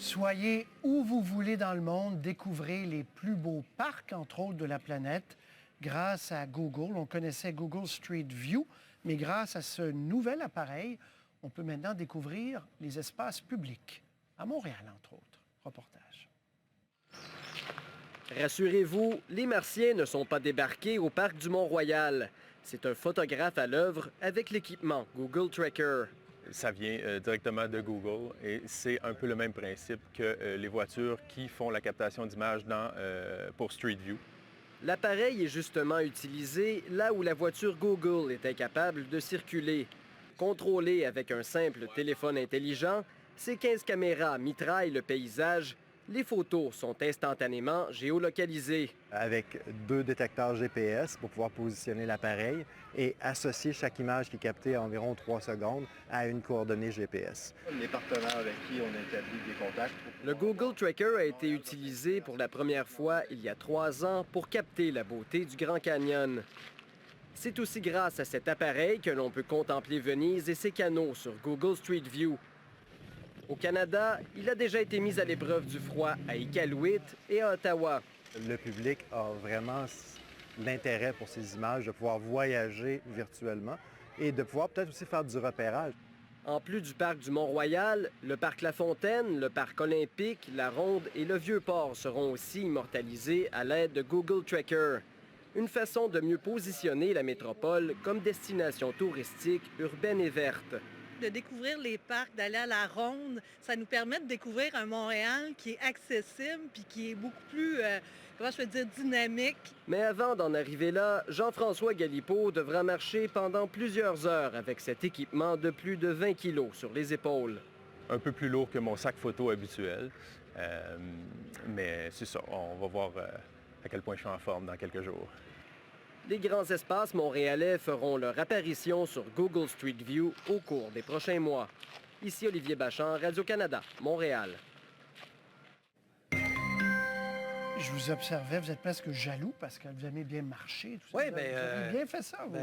Soyez où vous voulez dans le monde, découvrez les plus beaux parcs, entre autres, de la planète grâce à Google. On connaissait Google Street View, mais grâce à ce nouvel appareil, on peut maintenant découvrir les espaces publics. À Montréal, entre autres. Reportage. Rassurez-vous, les Martiens ne sont pas débarqués au parc du Mont-Royal. C'est un photographe à l'œuvre avec l'équipement Google Tracker. Ça vient directement de Google et c'est un peu le même principe que les voitures qui font la captation d'images pour Street View. L'appareil est justement utilisé là où la voiture Google est incapable de circuler. Contrôlé avec un simple téléphone intelligent, ces 15 caméras mitraillent le paysage. Les photos sont instantanément géolocalisées. Avec 2 détecteurs GPS pour pouvoir positionner l'appareil et associer chaque image qui est captée à environ 3 secondes à une coordonnée GPS. Les partenaires avec qui on a établi des contacts. Le Google Tracker a été utilisé pour la première fois il y a 3 ans pour capter la beauté du Grand Canyon. C'est aussi grâce à cet appareil que l'on peut contempler Venise et ses canaux sur Google Street View. Au Canada, il a déjà été mis à l'épreuve du froid à Iqaluit et à Ottawa. Le public a vraiment l'intérêt pour ces images de pouvoir voyager virtuellement et de pouvoir peut-être aussi faire du repérage. En plus du parc du Mont-Royal, le parc La Fontaine, le parc olympique, la Ronde et le Vieux-Port seront aussi immortalisés à l'aide de Google Tracker. Une façon de mieux positionner la métropole comme destination touristique urbaine et verte. De découvrir les parcs, d'aller à la Ronde, ça nous permet de découvrir un Montréal qui est accessible puis qui est beaucoup plus, dynamique. Mais avant d'en arriver là, Jean-François Galipeau devra marcher pendant plusieurs heures avec cet équipement de plus de 20 kilos sur les épaules. Un peu plus lourd que mon sac photo habituel, mais c'est ça, on va voir à quel point je suis en forme dans quelques jours. Les grands espaces montréalais feront leur apparition sur Google Street View au cours des prochains mois. Ici Olivier Bachand, Radio-Canada, Montréal. Je vous observais, vous êtes presque jaloux parce que vous aimez bien marcher. Tout ça. Oui, Vous avez bien fait ça, vous.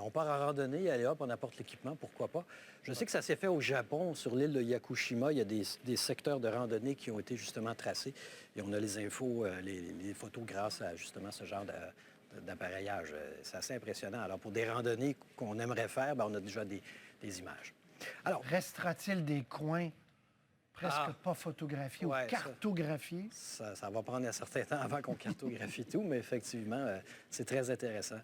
on part en randonnée, allez hop, on apporte l'équipement, pourquoi pas. Je sais que ça s'est fait au Japon, sur l'île de Yakushima. Il y a des secteurs de randonnée qui ont été justement tracés. Et on a les infos, les photos grâce à justement ce genre d'appareillage. C'est assez impressionnant. Alors, pour des randonnées qu'on aimerait faire, on a déjà des images. Alors, restera-t-il des coins presque pas photographiés ou cartographiés? Ça va prendre un certain temps avant qu'on cartographie tout, mais effectivement, c'est très intéressant.